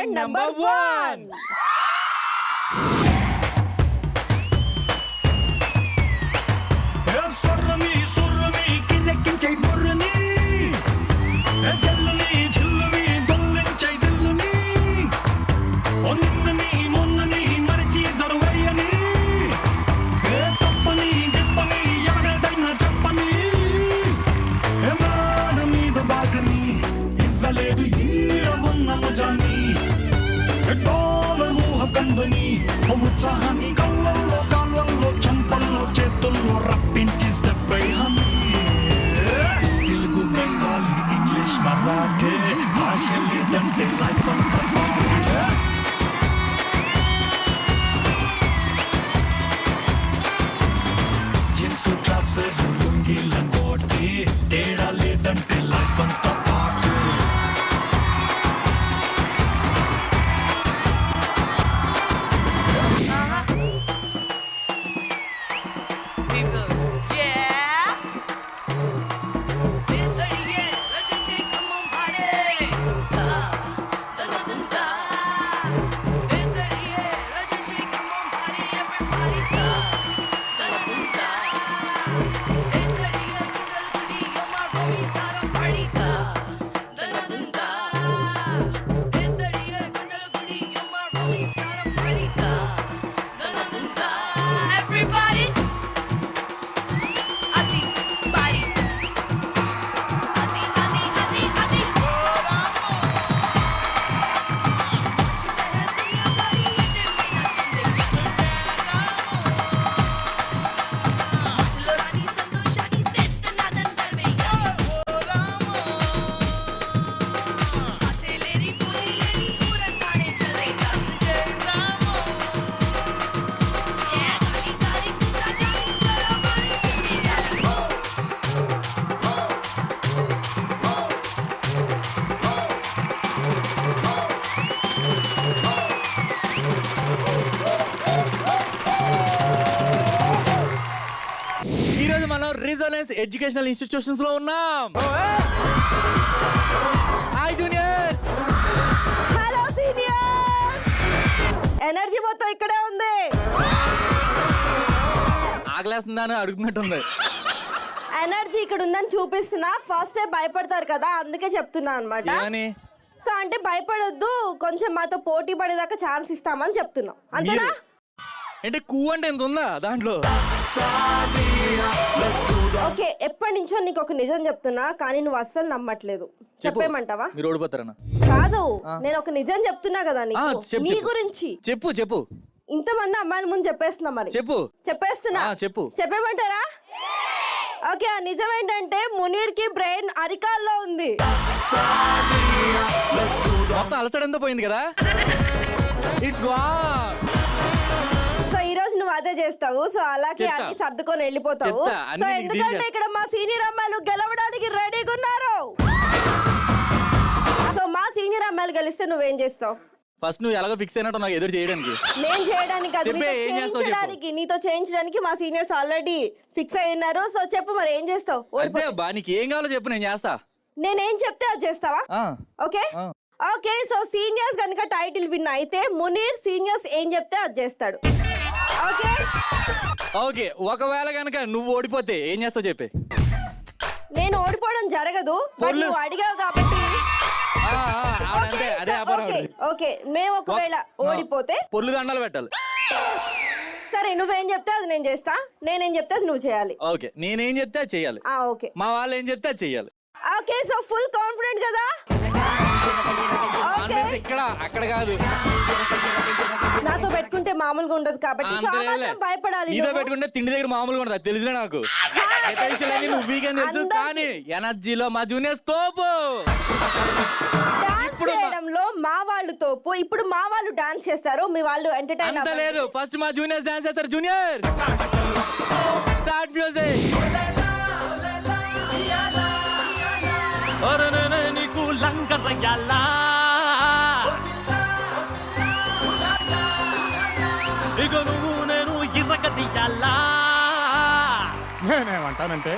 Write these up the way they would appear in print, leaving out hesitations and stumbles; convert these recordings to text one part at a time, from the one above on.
Student number 1. Educational institutions లో ఉన్నాం. Hi juniors. Hello seniors. Energy మొత్తం ఇక్కడే ఉంది. ఆగలేస్తుందా అని అడుగుతున్నట్టుంది. ఎనర్జీ ఇక్కడ ఉందని చూపిస్తున్నా. ఫస్ట్ టైం భయపడతారు కదా, అందుకే చెప్తున్నా అన్నమాట. సో అంటే భయపడొద్దు, కొంచెం మాతో పోటీ పడేదాకా ఛాన్స్ ఇస్తామని చెప్తున్నాం, అంతేనా? అంటే కూ అంటే ఎంత ఉందా దాంట్లో? ఓకే, ఎప్పటి నుంచో నీకు ఒక నిజం చెప్తున్నా, కానీ నువ్వు అస్సలు నమ్మట్లేదు. చెప్పేమంటావా? మీరు ఓడిపోతారన్నా? కాదు, నేను ఒక నిజం చెప్తున్నా కదా నీకు, నీ గురించి. చెప్పు చెప్పు. ఇంతమంది అమ్మాయిల ముందు చెప్పేస్తున్నా, మరి చెప్పేస్తున్నా. చెప్పేమంటారా? ఓకే, ఆ నిజం ఏంటంటే మునీర్ కి బ్రెయిన్ అరికాల్లో ఉంది. మొత్తం అలసడంతో పోయింది కదా. It's gone. సో ఈ రోజు నువ్వు అదే చేస్తావు. సో అలాగే అన్ని సర్దుకొని వెళ్ళిపోతావు. సో ఎందుకంటే ఇక్కడ మా సీనియర్ అమ్మాయిలు గెలవడానికి రెడీగా ఉన్నారు. సో మా సీనియర్ అమ్మాయిలు గెలిస్తే నువ్వేం చేస్తావు? ఫస్ట్ నువ్వు ఎలాగో ఫిక్స్ అయినట్టు నాకు ఎదురు చేయడానికి. నేను చేయడానికి కాదు, నీతో చేయించడానికి మా సీనియర్స్ ఆల్రెడీ ఫిక్స్ అయి ఉన్నారు. సో చెప్పు, మరి ఏం చేస్తావు? నీకు ఏం కావాలో చెప్పు, నేను చేస్తా. నేనేం చెప్తే అది చేస్తావా? Okay okay. సో సీనియర్స్ కనుక టైటిల్ విన్ అయితే మునీర్ సీనియర్స్ ఏం చెప్తే అది చేస్తాడు. Okay okay. ఒకవేళ కనుక నువ్వు ఓడిపోతే ఏం చేస్తావు చెప్పే. నేను ఓడిపోవడం జరగదు, నువ్వు అడిగావు కాబట్టి. ఓకే, మేము ఒకవేళ ఓడిపోతే పొర్లు దండాలు పెట్టాలి. సరే, నువ్వేం చెప్తే అది నేను చేస్తా, నేనేం చెప్తే అది నువ్వు చేయాలి. ఓకే, నేనేం చెప్తే అది చేయాలి. ఓకే, మా వాళ్ళు ఏం చెప్తే అది చేయాలి. ఓకే. సో ఫుల్ కాన్ఫిడెంట్ కదా? ఇక్కడ అక్కడ కాదు, నాతో పెట్టుకుంటే మామూలుగా ఉండదు కాబట్టి భయపడాలి. నీతో పెట్టుకుంటే తిండి దగ్గర మామూలుగా ఉండదు, తెలిసిన నాకు. నువ్వు వీకెండ్ తెలుసు, కానీ ఎనర్జీలో మా జూనియర్స్ తోపు. డాన్స్ చేయడంలో మా వాళ్ళు తోపు. ఇప్పుడు మా వాళ్ళు డాన్స్ చేస్తారు, మీ వాళ్ళు ఎంటర్టైన్ అంత లేదు. ఫస్ట్ మా జూనియర్స్ డాన్స్ చేస్తారు. Juniors start music. నీకు లంకరయ్యాలా, ఇక నువ్వు నేను ఇరగదీయాలా. నేనేమంటానంటే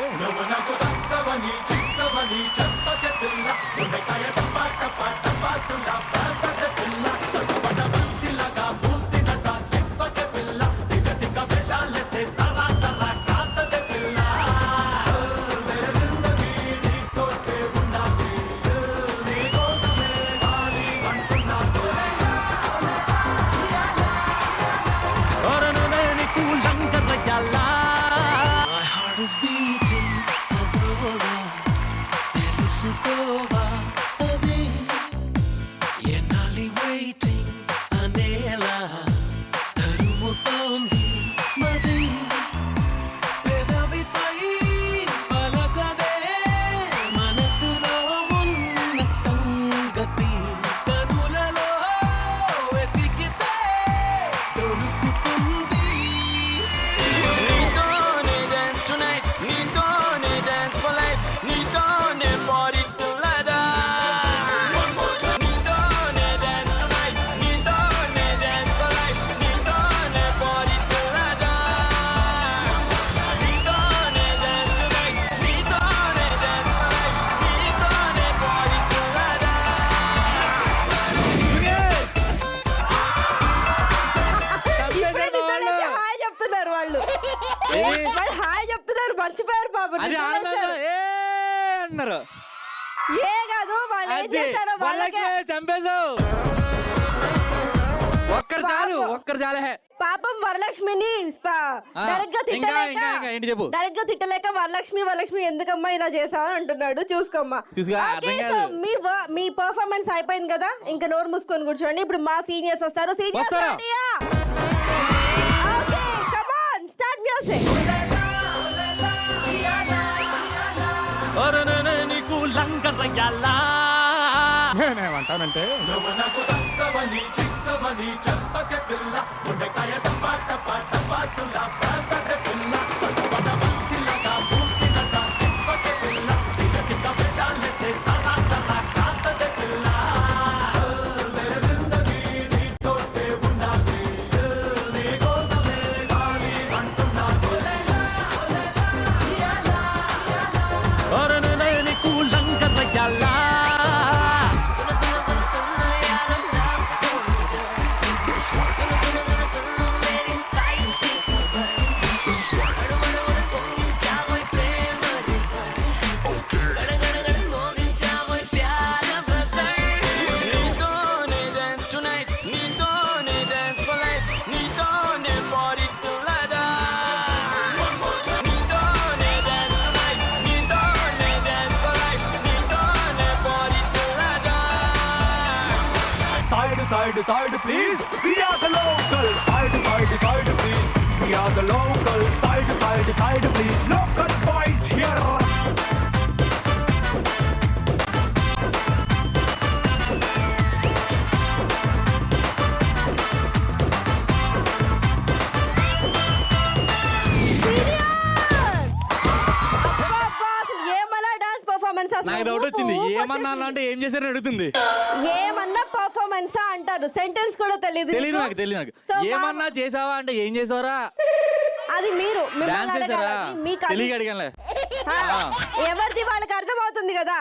పాపం అది నిద్ర ఆనందంగా లేచారు. ఏ అన్నారు. ఏ కాదు వాళ్ళు ఏం అది చేస్తారో వాళ్ళకే వాళ్ళకే చంపేశావు. ఒక్కరు చాలే. పాపం వరలక్ష్మిని డైరెక్ట్ గా ఇంకా ఏంటి చెప్పు. డైరెక్ట్ గా తిట్టలేక వరలక్ష్మి ఎందుకమ్మా ఇలా చేసావని అంటున్నాడు. చూసుకోమ్మా. Okay, so మీ పర్ఫార్మెన్స్ అయిపోయింది కదా, ఇంకా నోరు మూసుకొని కూర్చోండి. ఇప్పుడు మా సీనియర్స్ వస్తారు. Seniors start music. నీకు లంగరయ్యాలా నేనేమంటానంటే నీకు లంగరయ్యాలా Side, please. We are the local. Side, please. We are the local. Side, please. Local boys here. ఏమన్నా డాన్స్ పర్ఫార్మెన్స్ నాకు డౌట్ వచ్చింది. ఏమన్నా అంటే ఏం చేశారని అడుగుతుంది. ఏమన్నా పర్ఫార్మెన్స్ అంటారు. సెంటెన్స్ కూడా తెలియదు. తెలియదు నాకు. ఏమన్నా చేసావా అంటే ఏం చేసావరా? అది మీరు డాన్స్ చేసారా? తెలియక అడిగానులే. ఎవరిది వాళ్ళకి అర్థమవుతుంది కదా.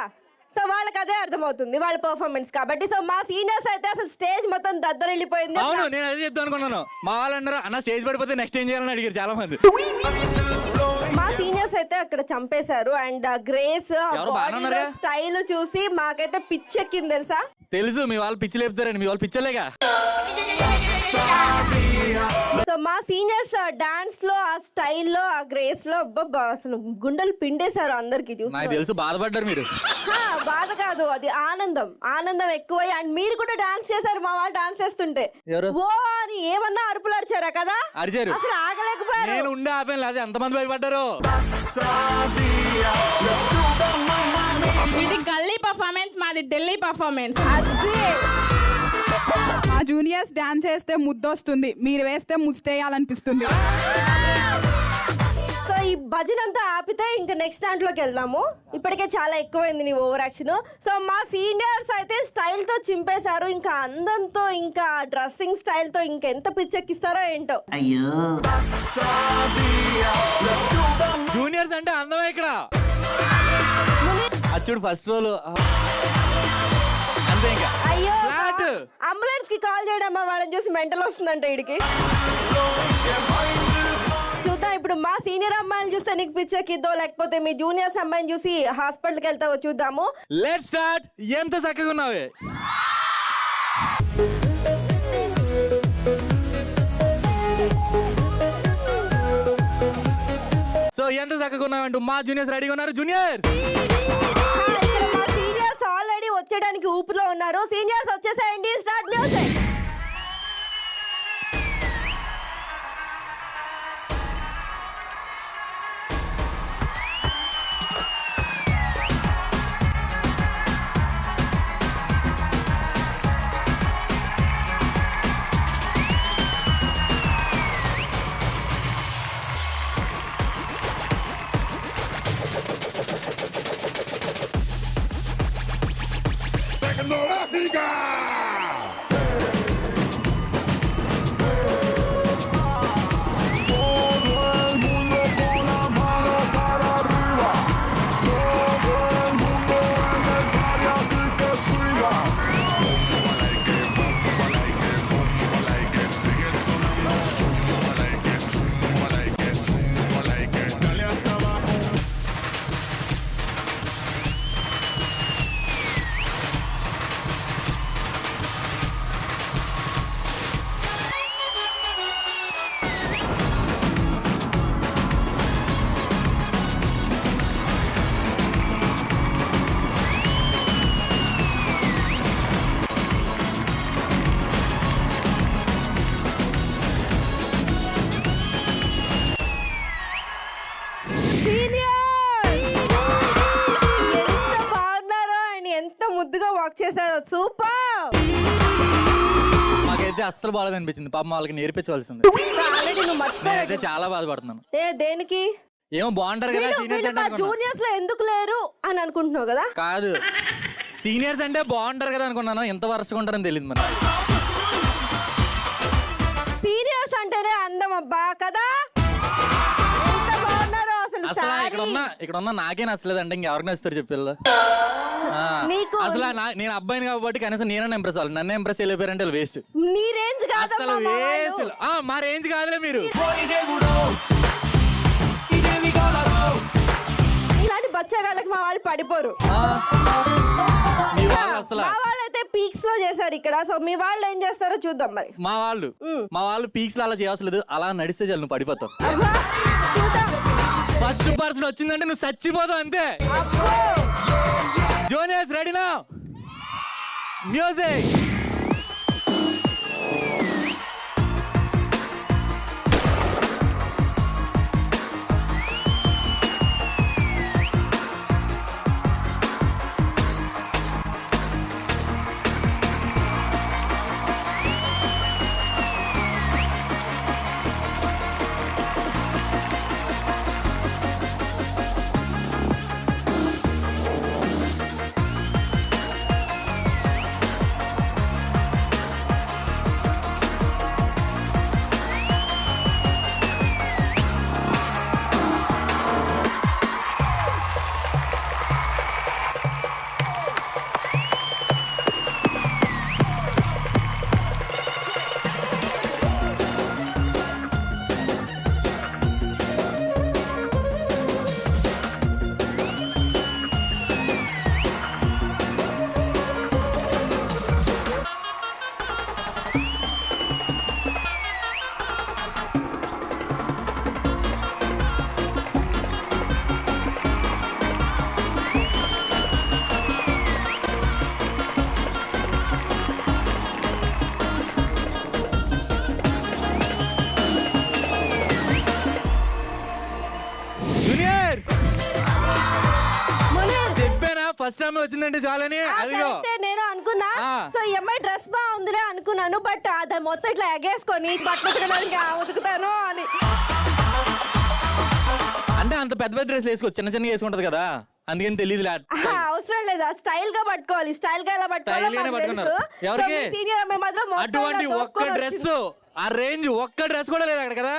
సో వాళ్ళకి అదే అర్థమవుతుంది వాళ్ళ పర్ఫార్మెన్స్ కాబట్టి. సో మా సీనియర్స్ అయితే అసలు స్టేజ్ మొత్తం దద్దరిల్లిపోయింది. అవును, నేను అదే చెప్తాను అనుకున్నాను. మా వాళ్ళు అన్నారు అన్న స్టేజ్ పడిపోతే నెక్స్ట్ ఏం చేయాలని అడిగారు చాలా మంది. మా సీనియర్స్ అయితే అక్కడ చంపేశారు. అండ్ గ్రేస్ స్టైల్ చూసి మాకైతే పిచ్చెక్కింది తెలుసా. తెలుసు మీ వాళ్ళు పిచ్చి లేపుతారని. మీ వాళ్ళు పిచ్చలేగా. సో మా సీనియర్స్ డాన్స్ లో ఆ స్టైల్లో ఆ గ్రేస్ లో అసలు గుండెలు పిండేశారు అందరికి చూసి. నాకు తెలుసు బాధపడ్డారు మీరు. బాధ కాదు, అది ఆనందం ఎక్కువై. అండ్ మీరు కూడా డాన్స్ చేశారు మా వాళ్ళు డాన్స్ చేస్తుంటే. ఓ అని ఏమన్నా అరుపులు అరిచారా కదా. అరిచారు, అసలు ఆగలేకపోయారు. నేను ఉండే ఆపేను. అది ఎంతమంది భయపడ్డారు. ఇది గల్లీ పర్ఫార్మెన్స్, మాది ఢిల్లీ పర్ఫార్మెన్స్. మా జూనియర్స్ డాన్స్ చేస్తే ముద్దొస్తుంది, మీరు వేస్తే ముస్టేయాలనిపిస్తుంది. సో ఈ భజన అంతా ఆపితే ఇంకా నెక్స్ట్ దాంట్లోకి వెళ్దాము. ఇప్పటికే చాలా ఎక్కువైంది నీ ఓవర్ యాక్షన్. సో మా సీనియర్స్ అయితే స్టైల్ తో చింపేశారు. ఇంకా అందంతో, ఇంకా డ్రెస్సింగ్ స్టైల్ తో ఇంకెంత పిచ్చెక్కిస్తారో ఏంటో. జూనియర్స్ అంటే అందమే ఇక్కడ. అచ్చుడు ఫస్ట్ రోల్ అంతే. ఇంకా అయ్యో, ఫ్లాట్. అంబులెన్స్ కి కాల్ చేయడమ్మా, వాళ్ళని చూసి మెంటల్ వస్తుందంట వీడికి. చూద్దాం ఇప్పుడు మా సీనియర్ అమ్మాయిని చూస్తే నీకు పిచ్చెక్కిద్దో, లేకపోతే మీ జూనియర్స్ అమ్మాయిని చూసి హాస్పిటల్కి వెళ్తావో చూద్దాము. Let's start. ఎంత చక్కగా ఉన్నావే. సో ఎంత చక్కగా ఉన్నావంటూ మా జూనియర్స్ రెడీగా ఉన్నారు. జూనియర్స్ మా సీనియర్స్ ఆల్రెడీ వచ్చేయడానికి ఊపులో ఉన్నారు. సీనియర్స్ వచ్చేసేయండి. Start music. వర్క్ చేశారు. సూపర్. మాకైతే అస్సలు బాగాలేదు అనిపించింది. పాపం వాళ్ళకి నేర్పించవలసింది. ఆల్రెడీ నువ్వు మర్చిపోయావు. నేనైతే చాలా బాధపడుతున్నాను. దేనికి? ఏమో బాగుంటారు కదా సీనియర్స్ అంటే అనుకున్నా. జూనియర్స్ లో ఎందుకు లేరు అని అనుకుంటున్నావు కదా? కాదు, సీనియర్స్ అంటే బాగుంటారు కదా అనుకున్నాను. ఎంత వరుసగా ఉంటారని తెలియదు మరి. సీనియర్స్ అంటేనే అందం అబ్బా కదా. ఎంత బాగున్నారో అసలు. అసలు సారీ. ఇక్కడ ఉన్న నాకే నచ్చలేదు అంటే ఇంకెవరికి నచ్చుతారు చెప్పిల్ల. నీకు అసలు నేను అబ్బాయిని కాబట్టి కనీసం నేనే ఇంప్రెస్ అవ్వాలి. నన్ను ఇంప్రెస్ వెళ్ళిపోయారంటే వేస్ట్. నీ రేంజ్ కాదు అసలు వేస్ట్. మా రేంజ్ కాదులే మీరు. ఇలాంటి బచ్చగాళ్ళకి మా వాళ్ళు పడిపోరు. మీ వాళ్ళు అసలు మా వాళ్ళైతే పీక్స్ లో చేశారు ఇక్కడ. సో మీ వాళ్ళు ఏం చేస్తారో చూద్దాం మరి. మా వాళ్ళు పీక్స్ లో అలా చేయవసలేదు. అలా నడిస్తే చాలు నువ్వు పడిపోతావు. అబ్బా, చూద్దాం. ఫస్ట్ పర్సన్ వచ్చిందంటే నువ్వు చచ్చిపోతావు అంతే. అబ్బో. జూనియర్స్ రెడీనా? మ్యూజిక్. జూనియర్స్ చెప్పానా ఫస్ట్ టైం వచ్చిందంటే చాలని. అదిగో నేను అనుకున్నా. సో ఈ అమ్మాయి డ్రెస్ బాగుందిలే అనుకున్నాను. బట్ అది మొత్తం ఇట్లా ఎగేసుకొని బట్టలు ఉతకడానికి ఉతుకుతాను అని. అంటే అంత పెద్ద పెద్ద డ్రెస్ వేసుకో, చిన్న చిన్న వేసుకుంటది కదా, అందుకని తెలియదు. అవసరం లేదా? స్టైల్ గా పట్టుకోవాలి. స్టైల్ గా ఎలా పట్టుకోవాలి? ఎవరికి సీనియర్ అమ్మాయి మాత్రం అటువంటి ఒక్క డ్రెస్, ఆ రేంజ్ ఒక్క డ్రెస్ కూడా లేదు అక్కడ కదా.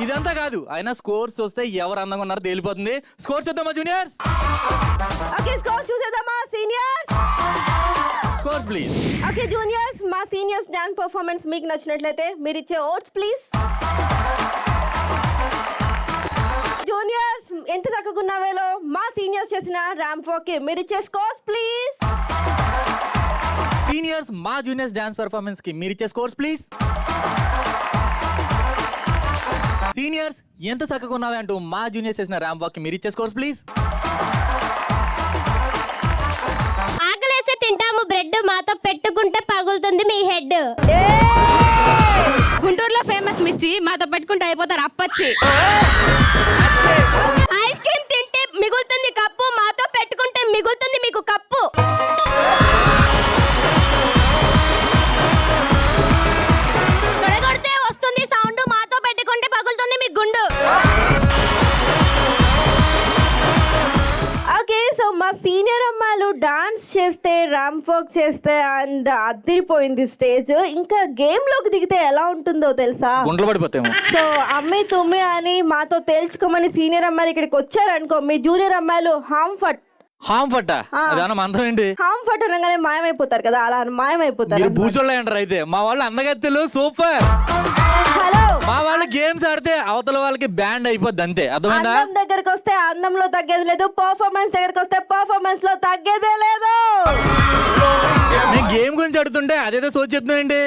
ఇదంతా కాదు, అయినా స్కోర్స్ వస్తే ఎవరు అందంగా ఉన్నారో తేలిపోతుంది. స్కోర్స్ చూద్దామా జూనియర్స్? ఓకే, స్కోర్స్ చూసేద్దామా seniors? Scores please. Okay juniors, మా సీనియర్స్ డాన్స్ పర్ఫార్మెన్స్ మీకు నచ్చినట్లయితే మీరు ఇచ్చే ఓట్స్ ప్లీజ్. జూనియర్స్ ఎంత చక్కగున్నావేలో మా సీనియర్స్ చేసిన ర్యాంప్ వాక్ కి మీరు ఇచ్చే స్కోర్స్ ప్లీజ్. సీనియర్స్ మా జూనియర్స్ డాన్స్ పర్ఫార్మెన్స్ కి మీరు ఇచ్చే స్కోర్స్ ప్లీజ్. సీనియర్స్ ఎంత చక్కగా ఉన్నావే అంటూ మా జూనియర్స్ చేసిన ర్యాంప్ వాక్ కి మీరు ఇచ్చే స్కోర్స్ ప్లీజ్. ఆకలేసే తింటాము బ్రెడ్, మాతో పెట్టుకుంటే పగులుతుంది మీ హెడ్. గుంటూరులో ఫేమస్ మిర్చి, మాతో పెట్టుకుంటే అయిపోతారు అప్పచ్చి. ఐస్ క్రీమ్ తింటే మిగులుతుంది కప్పు, మాతో పెట్టుకుంటే మిగులుతుంది మీకు కప్పు. తొడగొడితే వస్తుంది సౌండ్, మాతో పెట్టుకుంటే పగులుతుంది మీ గుండు. ఓకే, సో మా సీనియర్ అమ్మాయిలు డాన్స్ చేస్తే ర్యాంప్ వాక్ చేస్తే అండ్ అదిరిపోయింది స్టేజ్. ఇంకా గేమ్ లోకి దిగితే ఎలా ఉంటుందో తెలుసా? గుంటలు పడిపోతాము. సో అమ్మాయి తుమ్మి అని మాతో తేల్చుకోమని సీనియర్ అమ్మాయిలు ఇక్కడికి వచ్చారనుకో, మీ జూనియర్ అమ్మాయిలు హామ్ ఫట్ అదేనా మంత్రం ఏంటి? హామ్ ఫట్ అనగానే మాయమైపోతారు కదా, అలా మాయమైపోతారు. మీరు బూచోళ్ళ అంటారు. అయితే మా వాళ్ళు అందగత్తెలు సూపర్. హలో, మా వాళ్ళు గేమ్స్ ఆడితే అవతల వాళ్ళకి బ్యాండ్ అయిపోద్ది అంతే. అర్థమైందా? అందం దగ్గరకు వస్తే అందంలో తగ్గేది లేదు, పర్ఫార్మెన్స్ దగ్గరకు వస్తే పర్ఫార్మెన్స్ లో తగ్గేదే లేదు. నేను గేమ్ గురించి అడుగుతుంటే అదేదో సోచి చెప్తున్నానండి.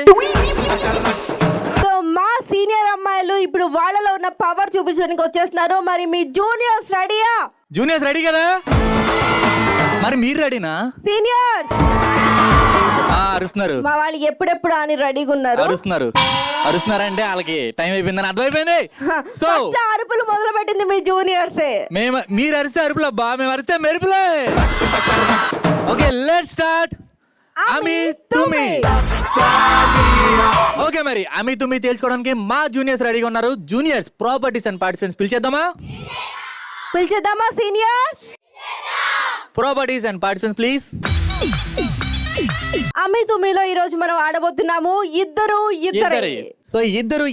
సో మా సీనియర్ అమ్మాయిలు ఇప్పుడు వాళ్ళలో ఉన్న పవర్ చూపించడానికి వచ్చేస్తున్నారు. మరి మీ జూనియర్స్ రెడీయా? జూనియర్స్ రెడీ కదా? మరి మీరు రెడీనా? సీనియర్స్ అరుస్తున్నారు. మా వాళ్ళు ఎప్పుడెప్పుడు అని రెడీగా ఉన్నారు. అరుస్తున్నారంటే వాళ్ళకి టైం అయిపోయిందని అర్థమైపోయింది. సో ఫస్ట్ అరుపులు మొదలు పెట్టింది మీ జూనియర్సే. మీరు అరిస్తే అరుపులు అబ్బా, మేము అరిస్తే మెరుపులే. Okay let's start. Ami Tumi. Okay మరి అమి తుమి తేల్చుకోవడానికి మా జూనియర్స్ రెడీగా ఉన్నారు. జూనియర్స్ ప్రాపర్టీస్ అండ్ పార్టిసిపెంట్స్ పిలిచేద్దామా seniors? Properties and participants please. అమి తుమిలో ఈ రోజు మనం ఆడబోతున్నాము ఇద్దరే. సో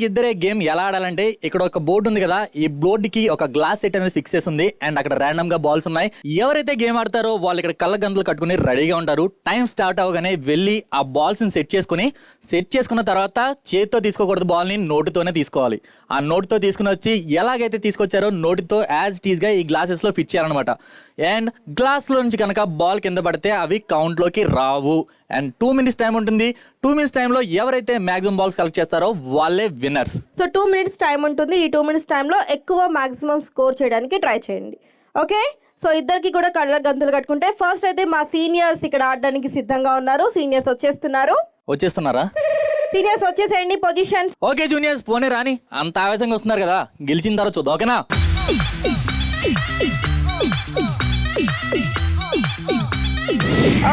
ఇద్దరే గేమ్ ఎలా ఆడాలంటే ఇక్కడ ఒక బోర్డు ఉంది కదా, ఈ బోర్డు కి ఒక గ్లాస్ సెట్ అనేది ఫిక్స్ చేసి ఉంది అండ్ అక్కడ ర్యాండమ్ గా బాల్స్ ఉన్నాయి. ఎవరైతే గేమ్ ఆడతారో వాళ్ళు ఇక్కడ కళ్ళ గంతులు కట్టుకుని రెడీగా ఉంటారు. టైం స్టార్ట్ అవగానే వెళ్ళి ఆ బాల్స్ ని సెట్ చేసుకున్న తర్వాత చేతితో తీసుకోకూడదు, బాల్ ని నోటితోనే తీసుకోవాలి. ఆ నోటితో తీసుకుని వచ్చి ఎలాగైతే తీసుకొచ్చారో నోటితో యాజ్ టీజ్ గా ఈ గ్లాసెస్ లో ఫిట్ చేయాలన్నమాట. అండ్ గ్లాస్ లో నుంచి కనుక బాల్ కింద పడితే అవి కౌంట్ లోకి రావు. అండ్ 2 minutes టైం ఉంటుంది. 2 minutes టైంలో ఎవరైతే మాక్సిమం బాల్స్ కలెక్ట్ చేస్తారో వాళ్ళే విన్నర్స్. సో 2 minutes టైం ఉంటుంది. ఈ 2 minutes టైంలో ఎక్కువ మాక్సిమం స్కోర్ చేయడానికి ట్రై చేయండి. ఓకే, సో ఇద్దరికి కూడా కళ్ళ గంతులు కట్టుకుంటే ఫస్ట్ అయితే మా సీనియర్స్ ఇక్కడ ఆడడానికి సిద్ధంగా ఉన్నారు. సీనియర్స్ వచ్చేస్తున్నారా? సీనియర్స్ వచ్చేసేయండి పొజిషన్స్. ఓకే జూనియర్స్ పోనీ రాని, అంత ఆవేశంగా వస్తున్నారు కదా, గెలిచిన తర్వాత చూద్దాం. ఓకేనా?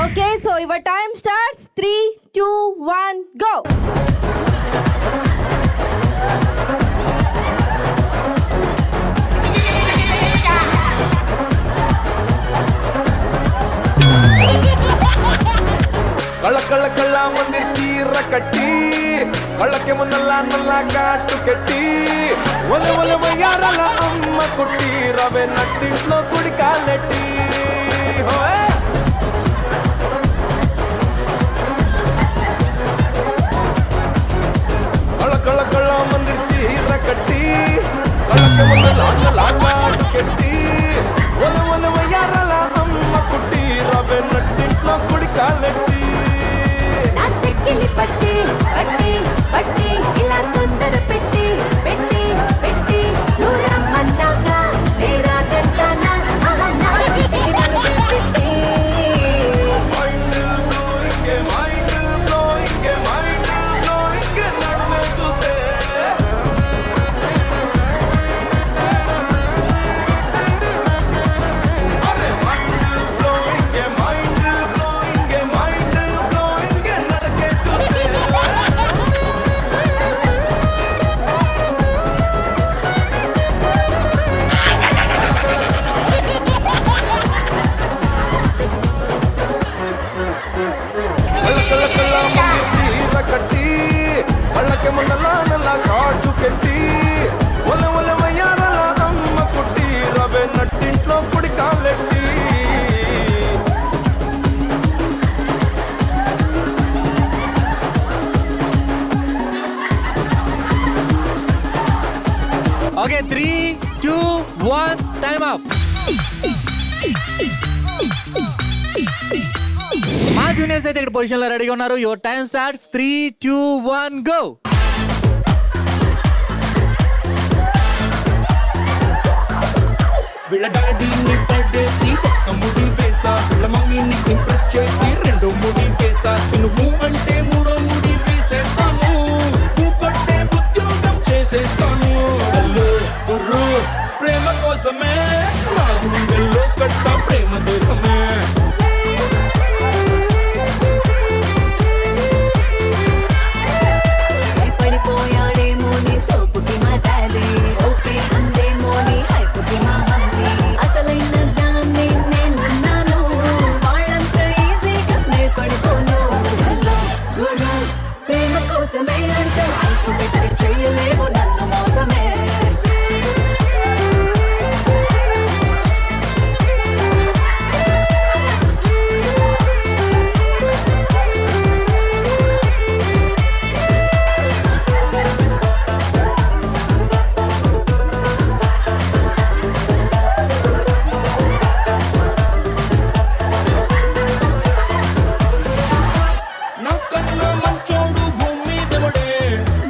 Okay, so your time starts. 3, 2, 1 go. కళ్ళ మంది చీర కట్టి కళ్ళకి ముందల్ల నల్ల కాటు కట్టి వయ్యారాల అమ్మ కుట్టి రవే నట్టింట్లో కుడి కాలెట్టి కళ్ళ మంది చీర కట్టి కళ్ళకి ముందల్ల నల్ల కాటు కట్టి వయ్యారాల అమ్మ కుట్టి రవే నట్టింట్లో కుడి కాలెట్టి పట్టి పట్టి పట్టి ఇలా తొందర పెట్టి పెట్టి పెట్టి నూరమ్మన్నాగా నేరా తింటానా పెట్టి ఓకే 3, 2, 1 టైం అప్. మా జూనియర్స్ అయితే ఇక్కడ పొజిషన్ లో రెడీగా ఉన్నారు. Your time starts. 3, 2, 1 గో. వీళ్ళ డాడీని పడేసి ఒక్క ముడి వేసా, వీళ్ళ మమ్మీని ఇంప్రెస్ చేసి 2 ముడి వేసా, నువ్వు అంటే 3వ ముడి వేసేస్తాను, నువ్వు కొట్టే ఉద్యోగం చేసేస్తాను. గుర్రు ప్రేమ కోసమే నా గుండెల్లో కట్ట ప్రేమ దేశమే. పడిపోయాడేమో నీ సోపుకి మా డాడీ, ఓకే అందేమో నీ హైపుకి మా మమ్మీ, అసలైన దాన్ని నేనున్నాను, వాళ్ళంత ఈజీగా నే పడిపోను. గురు ప్రేమ కోసమే అంటే మనసు పెట్టి చేయలేవు నన్ను మోసమే.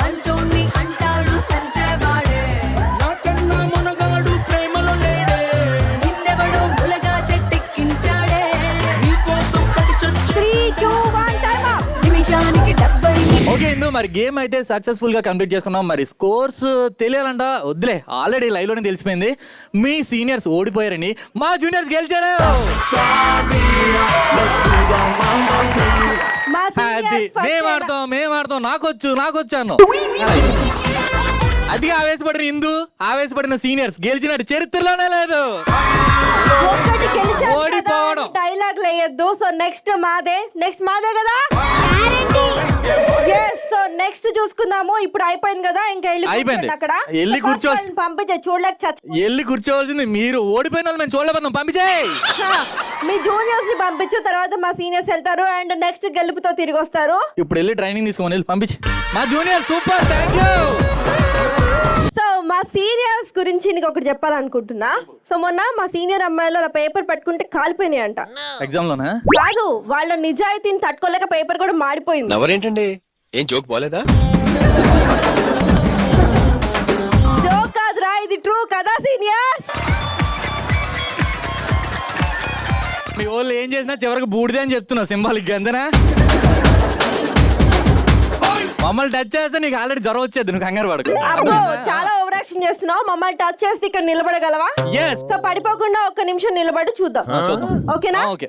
మంచోడు మరి గేమ్ అయితే సక్సెస్ఫుల్ గా కంప్లీట్ చేసుకున్నాం. మరి స్కోర్స్ తెలియాలంట, వద్దులే ఆల్రెడీ లైవ్ లోనే తెలిసిపోయింది. మీ సీనియర్స్ ఓడిపోయారని, మా జూనియర్స్ గెలిచారు. మా అది seniors first మేము ఆడతాం నాకొచ్చాను. అది ఆవేశపడిన ఇందు, ఆవేశపడిన సీనియర్స్ గెలిచినట్టు చరిత్రలోనే లేదు. ఒక్కటి గెలిచారు కదా ఓడిపోవడం. అని డైలాగ్ లేయొద్దు. సో నెక్స్ట్ మాదే కదా. సో నెక్స్ట్ చూసుకుందాము. ఇప్పుడు అయిపోయింది కదా, ఇంకా అయిపోయింది. అక్కడ వెళ్ళి కూర్చో. పంపించే చూడలేక వెళ్ళి కూర్చోవలసింది మీరు. ఓడిపోయిన వాళ్ళు మేము చూడలేకపోతున్నాం. పంపించేయ్. మీ జూనియర్స్ ని పంపించు, తర్వాత మా సీనియర్స్ వెళ్తారు అండ్ నెక్స్ట్ గెలుపుతో తిరిగి వస్తారు. ఇప్పుడు వెళ్ళి ట్రైనింగ్ తీసుకోమని వెళ్ళి పంపించి. మా junior super, thank you. So మా సీనియర్స్ గురించి నీకు ఒకటి చెప్పాలనుకుంటున్నా. సో మొన్న మా సీనియర్ అమ్మాయిలు అలా పేపర్ పట్టుకుంటే కాలిపోయినాయి అంట. ఎగ్జామ్ లోనా? కాదు, వాళ్ళ నిజాయితీని తట్టుకోలేక పేపర్ కూడా మాడిపోయింది. నవరేంటండి, ఏం జోక్ బాలేదా? జోక్ కాదురా, ఇది ట్రూ కదా సీనియర్స్. మీ వాళ్ళు ఏం చేసినా చివరికి బూడిదే అని చెప్తున్నా, సింబాలిక్ గా అంతేనా? మమ్మల్ని టచ్ చేస్తే నీకు ఆల్రెడీ జ్వరం వచ్చేది, నువ్వు కంగారు పడకు. అబ్బో, చాలా ఓవర్ యాక్షన్ చేస్తున్నావు. మమ్మల్ని టచ్ చేస్తే ఇక్కడ నిలబడగలవా? Yes. సో పడిపోకుండా ఒక్క నిమిషం నిలబడి చూద్దాం. ఓకేనా? ఓకే.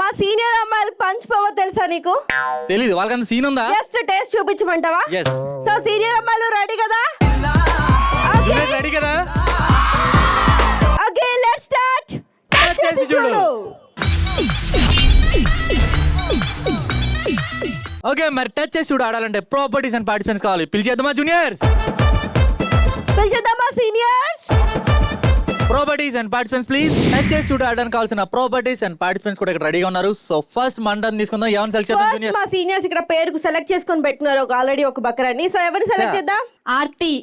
మా సీనియర్ అమ్మాయిలు పంచ్ పవర్ తెలుసా నీకు? తెలీదు, వాళ్ళకంత సీన్ ఉందా? జస్ట్ టేస్ట్ చూపించమంటావా? ఎస్. సో సీనియర్ అమ్మాయిలు రెడీ కదా? రెడీ కదా? Okay, let's start. టచ్ చేసి చూడు. ఓకే, మరి టచ్ చేసి చూడు ఆడాలంటే ప్రాపర్టీస్ అండ్ పార్టిసిపెంట్స్ కావాలి. పిలిచేద్దామా జూనియర్స్? పిలిచేద్దామా seniors? Properties and participants please. Touch చేసి చూడు ఆడడానికి కావాల్సిన ప్రాపర్టీస్ అండ్ పార్టిసిపెంట్స్ కూడా ఇక్కడ రెడీగా ఉన్నారు. సో ఫస్ట్ మంటన్ తీసుకుందాం. ఎవరిని సెలెక్ట్ చేద్దాం ఫస్ట్ జూనియర్స్? మా సీనియర్స్ ఇక్కడ పేరుకు సెలెక్ట్ చేసుకొని పెట్టినారు ఆల్రెడీ ఒక బకరాన్ని. సో ఎవరిని సెలెక్ట్ చేద్దాం? ఆర్తి.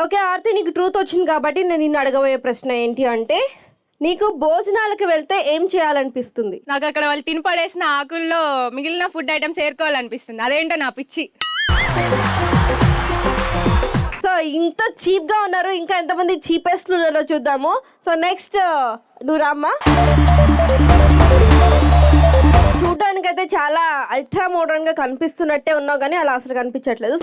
ఓకే ఆర్తి, నీకు ట్రూత్ వచ్చింది కాబట్టి నేను నిన్ను అడగబోయే ప్రశ్న ఏంటి అంటే, నీకు భోజనాలకు వెళ్తే ఏం చేయాలనిపిస్తుంది? నాకు అక్కడ వాళ్ళు తిని పడేసిన ఆకుల్లో మిగిలిన ఫుడ్ ఐటమ్స్ ఏరుకోవాలనిపిస్తుంది. అదేంటో నా పిచ్చి. సో ఇంత చీప్ గా ఉన్నారు, ఇంకా ఎంతమంది చీపెస్ట్ ఉన్నారో చూద్దాము. సో నెక్స్ట్ నువ్వు రామ్మా. చూడ్డానికైతే చాలా అల్ట్రా మోడర్న్ గా కనిపిస్తున్నట్టే ఉన్నావు, కానీ అలా అసలు కనిపించట్లేదు.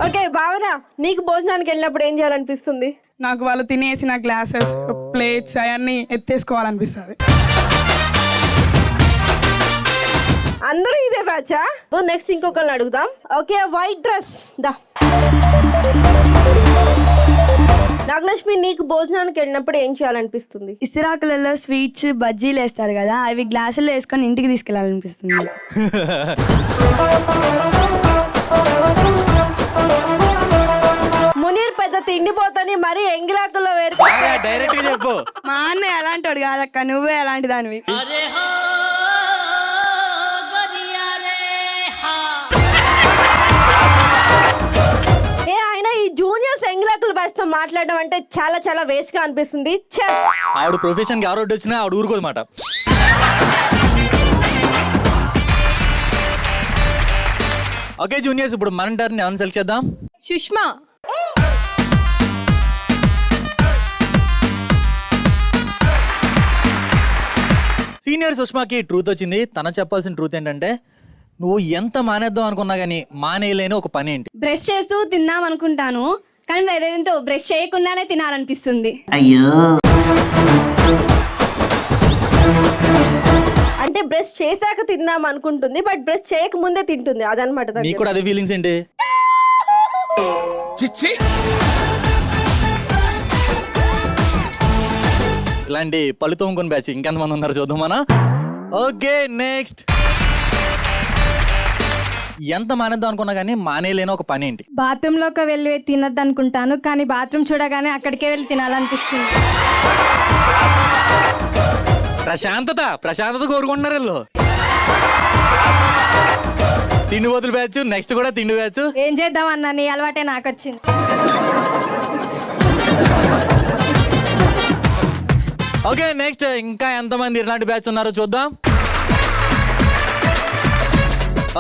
ఓకే భావన, నీకు భోజనానికి వెళ్ళినప్పుడు ఏం చేయాలనిపిస్తుంది? నాకు వాళ్ళు తినేసిన గ్లాసెస్, ప్లేట్స్ అవన్నీ ఎత్తేసుకోవాలనిపిస్తుంది. అందరూ ఇదే బ్యాచా? నెక్స్ట్ ఇంకొకరిని అడుగుదాం. ఓకే, వైట్ డ్రెస్ దా. నాగలక్ష్మి, నీకు భోజనానికి వెళ్ళినప్పుడు ఏం చేయాలనిపిస్తుంది? ఇస్తిరాకులలో స్వీట్స్ బజ్జీలు వేస్తారు కదా, అవి గ్లాసుల్లో వేసుకొని ఇంటికి తీసుకెళ్ళాలనిపిస్తుంది. మునీర్ పెద్ద తిండిపోతని మరి ఎంగిలాకుల్లో వేరు. డైరెక్ట్ గా చెప్పు. మా అన్నయ్య ఎలాంటి వాడు కాదక్క, నువ్వే ఎలాంటి దానివి. ఏ ఆయన ఈ జూనియర్స్ ఎంగిలాకుల బ్యాచ్ తో మాట్లాడడం అంటే చాలా చాలా వేస్ట్ గా అనిపిస్తుంది. ఆవిడ ప్రొఫెషన్ కి ఎవరు వచ్చినా ఆవిడ ఊరుకోదన్నమాట. ఓకే జూనియర్స్, ఇప్పుడు మన టర్న్ ఎవరిని సెలెక్ట్ చేద్దాం? సుష్మా. సీనియర్ సుష్మాకి ట్రూత్ వచ్చింది. తన చెప్పాల్సిన ట్రూత్ ఏంటంటే, నువ్వు ఎంత మానేద్దాం అనుకున్నా గానీ మానేయలేని ఒక పని ఏంటి? బ్రష్ చేస్తూ తిందాం అనుకుంటాను, కానీ వేరేంటో బ్రష్ చేయకుండానే తినాలనిపిస్తుంది. అంటే బ్రష్ చేశాక తిందాం అనుకుంటుంది, బట్ బ్రష్ చేయక ముందే తింటుంది. అదనమాట. నీకు కూడా అదే ఫీలింగ్స్ ఏంటి? ఇలాంటి పళ్ళు తోముకొని బ్యాచ్ ఇంకెంతమంది ఉన్నారు చూద్దాం మనం. ఓకే నెక్స్ట్, ఎంత మానేద్దాం అనుకున్నా కానీ మానేయలేని ఒక పని ఏంటి? బాత్రూమ్ లోకి వెళ్ళి తినద్దు అనుకుంటాను, కానీ బాత్రూమ్ చూడగానే అక్కడికే వెళ్ళి తినాలనిపిస్తుంది. ప్రశాంతత కోరుకుంటున్నారు వీళ్ళు. తిండి వదులు బ్యాచ్, నెక్స్ట్ కూడా తిండి బ్యాచ్. ఏం చేద్దాం అన్న, నీ అలవాటే నాకు వచ్చింది. ఓకే నెక్స్ట్, ఇంకా ఎంతమంది ఇలాంటి బ్యాచ్ ఉన్నారో చూద్దాం.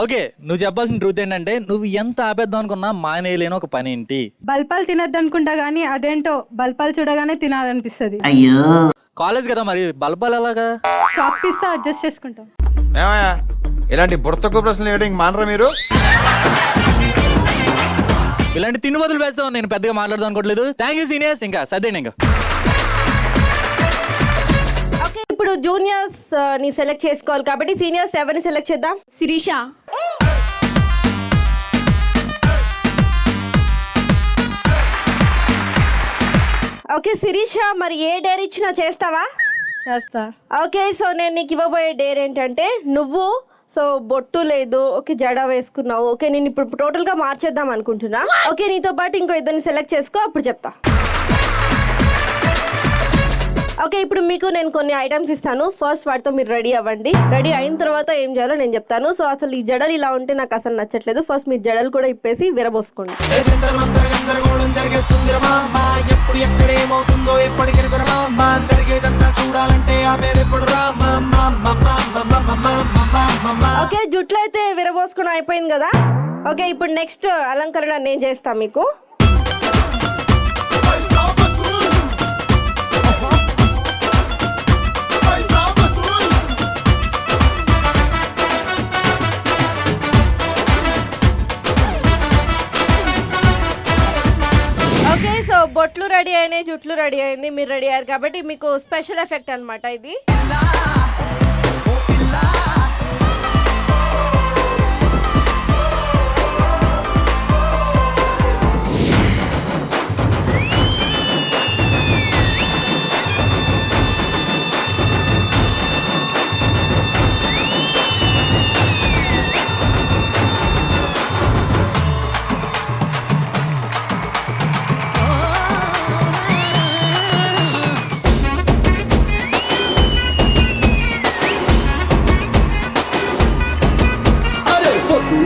ఓకే నువ్వు చెప్పాల్సిన ట్రూత్ ఏంటంటే నువ్వు ఎంత ఆపేద్దాం అనుకున్నా మానేయలేని ఒక పని ఏంటి? బల్పాలు తినద్దు అనుకుంటా గానీ అదేంటో బల్పాలు చూడగానే తినాలనిపిస్తుంది. కాలేజ్ కదా మరి బల్పాలు ఎలాగా? చాక్ పీస్తో అడ్జస్ట్ చేసుకుంటాం. ఏమయ్యా ఇలాంటి బుర్తకు ప్రశ్నలు వేయడం మానరా మీరు? ఇలాంటి తిండి బదులు వేస్తావు, నేను పెద్దగా మాట్లాడదాం అనుకోవట్లేదు. థ్యాంక్ యూ సీనియర్స్, ఇంకా సర్దేండి ఇంకా. ఓకే ఇప్పుడు జూనియర్స్ ని సెలెక్ట్ చేసుకోవాలి కాబట్టి సీనియర్స్ ఎవరిని సెలెక్ట్ చేద్దాం? శిరీష. ఓకే శిరీష, మరి ఏ డేర్ ఇచ్చినా చేస్తావా? చేస్తా. ఓకే సో నేను నీకు ఇవ్వబోయే డేర్ ఏంటంటే నువ్వు సో బొట్టు లేదు, ఓకే జడ వేసుకున్నావు, ఓకే నేను ఇప్పుడు టోటల్ గా మార్చేద్దాం అనుకుంటున్నా. ఓకే నీతో పాటు ఇంకో ఇద్దరిని సెలెక్ట్ చేసుకో, అప్పుడు చెప్తా. ఓకే ఇప్పుడు మీకు నేను కొన్ని ఐటమ్స్ ఇస్తాను, ఫస్ట్ వాటితో మీరు రెడీ అవ్వండి. రెడీ అయిన తర్వాత ఏం చేయాలో నేను చెప్తాను. సో అసలు ఈ జడలు ఇలా ఉంటే నాకు అసలు నచ్చట్లేదు, ఫస్ట్ మీరు జడలు కూడా ఇప్పేసి విరబోసుకోండి. ఓకే జుట్లు అయితే విరబోసుకుని అయిపోయింది కదా. ఓకే ఇప్పుడు నెక్స్ట్ అలంకరణ నేను చేస్తాను మీకు. ఓకే సో బొట్లు రెడీ అయినాయి, జుట్లు రెడీ అయింది, మీరు రెడీ అయ్యారు కాబట్టి మీకు స్పెషల్ ఎఫెక్ట్ అన్నమాట ఇది.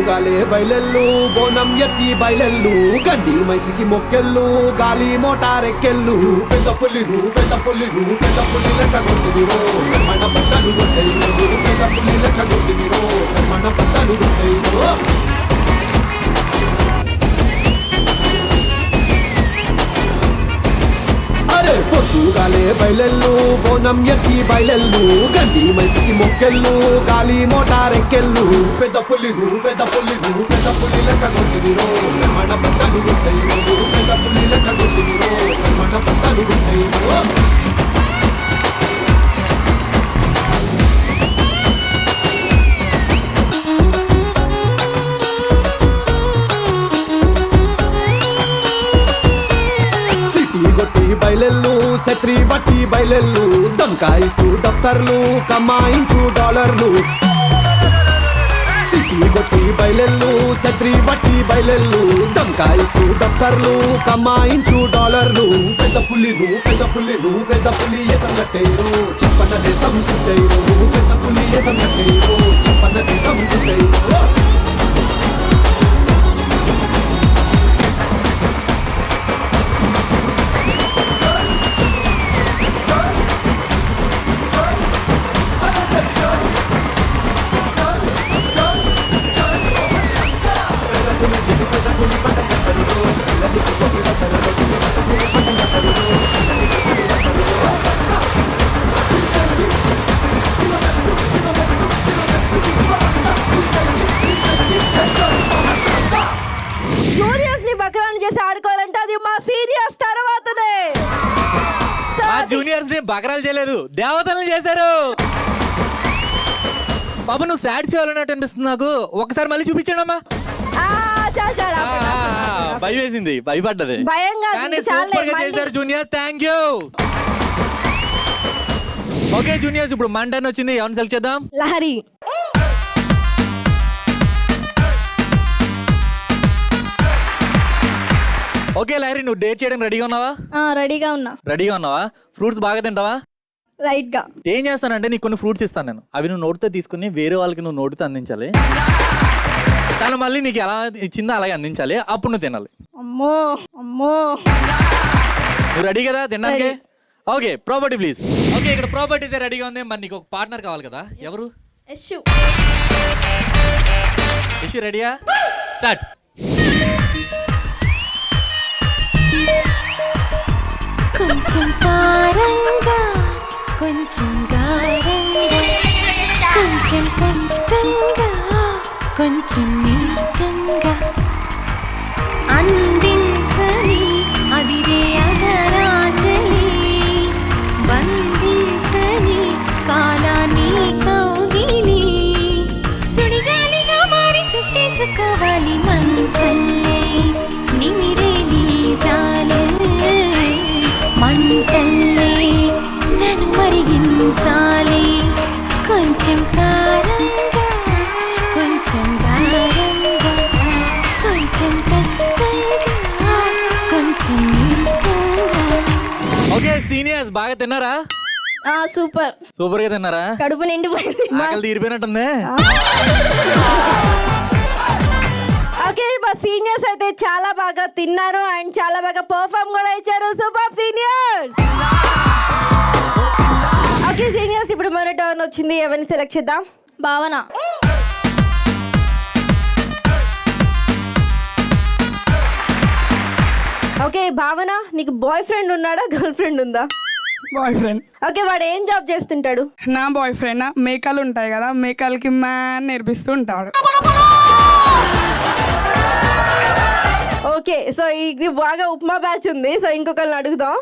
గాలే బయలెల్లు బోనం ఎత్తి బయలెల్లు గండి మైసికి మొక్కెళ్ళు గాలి మోటారెక్కెళ్ళు పెద్ద పుల్లి లెక్క కొట్టిదిరో మన బట్టలు కొట్టేయో పెద్ద పుల్లి లెక్క కొట్టిదిరో మన బట్టలు కొట్టేయో. అరే పొద్దుగాలే బయలెల్లు బోనం ఎత్తి బయలెల్లు గండి మైసికి మొక్కెళ్ళు గాలి మోటారెక్కెళ్ళు పెద్ద పుల్లి లెక్క కొట్టిదిరో మన బట్టలు కొట్టేయో పెద్ద పుల్లి లెక్క కొట్టిదిరో మన బట్టలు కొట్టేయో. కొట్టి బయలెల్లు శత్రి వట్టి బయలెల్లు దమ్కాయిస్తూ దఫ్తర్లు కమాయించు డాలర్లు. సిటీ కొట్టి బయలెల్లు శత్రి వట్టి బయలెల్లు దమ్కాయిస్తూ దఫ్తర్లు కమాయించు డాలర్లు. పెద్ద పుల్లి ఎసంగట్టేరు చెప్పన దేశం సుట్టేరు పెద్ద పుల్లి ఎసంగట్టేరు చెప్పన దేశం సుట్టేరు. జూనియర్స్ ని బకరాలు చేసి ఆడుకోవాలంటే అది మా సీనియర్స్ తర్వాతనే. మా జూనియర్స్ ని బకరాలు చేయలేదు, దేవతలను చేశారు. బాబు నువ్వు సాడ్ చేయాలన్నట్టు అనిపిస్తుంది నాకు, ఒకసారి మళ్ళీ చూపించండి అమ్మా. భయం వేసింది, భయపడ్డది. కానీ సూపర్ గా చేశారు juniors, thank you. Okay juniors ఇప్పుడు మన టర్న్ వచ్చింది, ఎవరిని సెలెక్ట్ చేద్దాం? లహరి. ఓకే లహరి నువ్వు డేట్ చేయడానికి రెడీగా ఉన్నావా? రెడీగా ఉన్నావా? ఫ్రూట్స్ బాగా తింటావా? రైట్ గా. ఏం చేస్తానంటే నీకు కొన్ని ఫ్రూట్స్ ఇస్తాను నేను, అవి నువ్వు నోటితో తీసుకుని వేరే వాళ్ళకి నువ్వు నోటితో అందించాలి. తను మళ్ళీ నీకు ఎలా ఇచ్చిందో అలాగే అందించాలి, అప్పుడు నువ్వు తినాలి. అమ్మో నువ్వు రెడీ కదా తినడానికి? Okay property please. ఓకే ఇక్కడ ప్రాపర్టీ అయితే రెడీగా ఉంది, మరి నీకు ఒక పార్ట్నర్ కావాలి కదా, ఎవరు? యశు. రిషి రెడీయా? స్టార్ట్. కొంచెం కారంగా కొంచెం గారంగా కొంచెం కష్టంగా కొంచెం ఇష్టంగా అందించని అదిరే అగరాజలి బంధించని కాలాన్ని కౌగిలి సుడిగాలిగా మారి చుట్టేసుకోవాలి మంచల్లే నిమిరే నీ జాలే మంటల్లే నన్ను మరిగించాలి కొంచెం కారంగా కొంచెం గారంగా కొంచెం కష్టంగా కొంచెం ఇష్టంగా. ఓకే సీనియర్స్ బాగా తిన్నారా? సూపర్. సూపర్ గా తిన్నారా? కడుపు నిండిపోయింది. ఆకలి తీరిపోయినట్టుంది. ఓకే మా సీనియర్స్ అయితే చాలా బాగా తిన్నారు అండ్ చాలా బాగా పర్ఫామ్ కూడా ఇచ్చారు. Super seniors. ఓకే సీనియర్స్ ఇప్పుడు మన టర్న్ వచ్చింది. ఎవరిని సెలెక్ట్ చేద్దాం? భావన. ఓకే భావన, నీకు బాయ్ ఫ్రెండ్ ఉన్నాడా గర్ల్ ఫ్రెండ్ ఉందా? Boy friend. ఓకే వాడు ఏం జాబ్ చేస్తుంటాడు? నా బాయ్ ఫ్రెండ్ మేకలు ఉంటాయి కదా, మేకలకి మ్యాన్ నేర్పిస్తూ ఉంటాడు. ఓకే సో ఇది బాగా ఉప్మా బ్యాచ్ ఉంది. సో ఇంకొకరిని అడుగుదాం.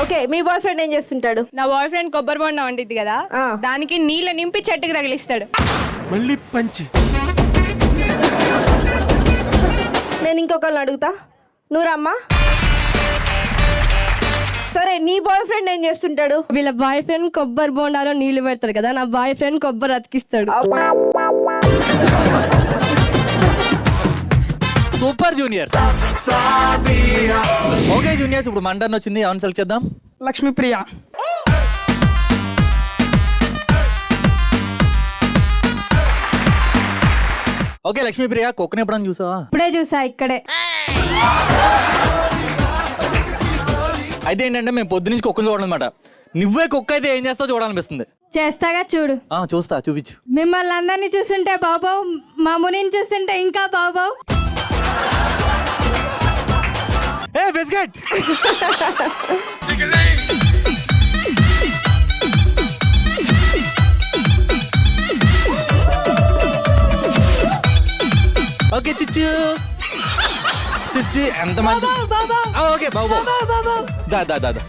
ఓకే మీ బాయ్ ఫ్రెండ్ ఏం చేస్తుంటాడు? నా బాయ్ ఫ్రెండ్ కొబ్బరి బొండ వండిద్ది కదా, దానికి నీళ్ళు నింపి చెట్టుకి తగిలిస్తాడు. మళ్ళీ పంచి. నేను ఇంకొకరిని అడుగుతా. నూరమ్మా సరే నీ బాయ్ ఫ్రెండ్ ఏం చేస్తుంటాడు? వీళ్ళ బాయ్ ఫ్రెండ్ కొబ్బరి బోండాలో నీళ్లు పెడతాడు కదా, నా బాయ్ ఫ్రెండ్ కొబ్బరి అతికిస్తాడు. Super juniors. ఓకే జూనియర్స్ ఇప్పుడు మన టర్న్ వచ్చింది. ఎవరిని సెలెక్ట్ చేద్దాం? లక్ష్మీప్రియ. ఓకే లక్ష్మీప్రియ, కుక్కని ఎప్పుడన్నా చూసావా? ఇప్పుడే చూసా ఇక్కడే. అయితే ఏంటంటే మేము పొద్దు నుంచి కుక్కని చూడాలన్నమాట. నువ్వే కుక్క అయితే ఏం చేస్తావు చూడాలనిపిస్తుంది. చేస్తాగా చూడు. చూస్తా, చూపించు. మిమ్మల్ని అందరినీ చూస్తుంటే బాబావ్, మా మునిని చూస్తుంటే ఇంకా బాబావ్. ఏ బిస్కెట్. ఓకే చిచ్చు చిచ్చు ఎంత మంచి. ఓకే బాబు దా దా దా దా.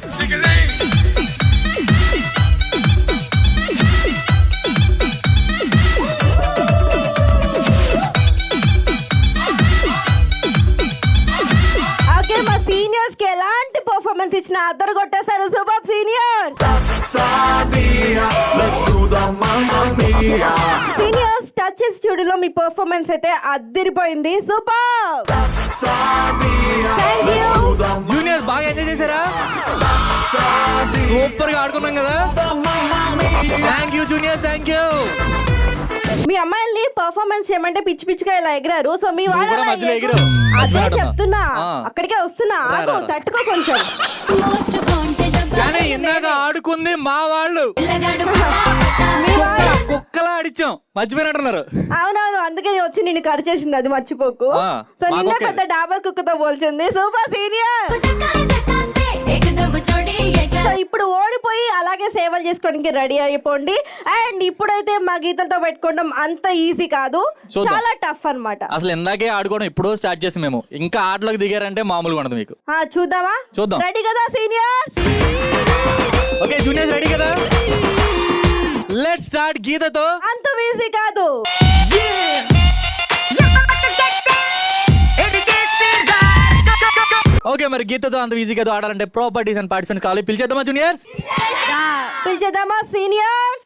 ఓకే మా సీనియర్స్ కి ఎలాంటి పర్ఫార్మెన్స్ ఇచ్చినా అద్దరు కొట్టేశారు. Super seniors. సీనియర్స్ టచ్ స్టూడియోలో మీ పర్ఫార్మెన్స్ అయితే అద్దరిపోయింది. సూపర్. Thank you. జూనియర్స్ బాగా ఎంజాయ్ చేశారా? సూపర్ గా ఆడుకున్నాం కదా. Thank you juniors, thank you. మీ అమ్మాయిల్ని పర్ఫార్మెన్స్ చేయమంటే పిచ్చి పిచ్చిగా ఇలా ఎగిరారు. సో మీ వాడు నువ్వు కూడా అలా మధ్యలో ఎగరు. ఎగిరావు. అదే మర్చిపోయాడమ్మా. చెప్తున్నా, ఆ. అక్కడికే వస్తున్నా. రా, ఆగు, రా, రా. తట్టుకో కొంచెం. కానీ ఇందాక ఆడుకుంది మా వాళ్ళు. మీ వాడు. కుక్కలా ఆడిచ్చాం, మర్చిపోయినట్టున్నారు. అవునవును, అందుకే నేను వచ్చి నిన్ను కరిచేసింది, అది మర్చిపోకు. ఆ, సో మా నిన్న కుక్కే. పెద్ద డాబర్ కుక్కతో పోల్చింది. Super senior. సో ఇప్పుడు ఓడిపోయి అలాగే సేవలు చేసుకోవడానికి రెడీ అయిపోండి. అండ్ ఇప్పుడైతే మా గీతలతో పెట్టుకోవడం అంత ఈజీ కాదు, చూద్దాం. చాలా టఫ్ అన్నమాట. అసలు ఇందాకే ఆడుకోవడం ఇప్పుడు స్టార్ట్ చేసి మేము ఇంకా ఆటలోకి దిగారంటే మామూలుగా ఉండదు మీకు. చూద్దామా? చూద్దాం. రెడీ కదా సీనియర్స్? ఓకే జూనియర్స్ రెడీ కదా? Let's start. గీతతో అంత ఈజీ కాదు. ఓకే మరి గీతతో అంత ఈజీగా ఆడాలంటే ప్రాపర్టీస్ అండ్ పార్టిసిపెంట్స్ కావాలి. పిలిచేద్దామా జూనియర్స్? పిలిచేద్దామా seniors?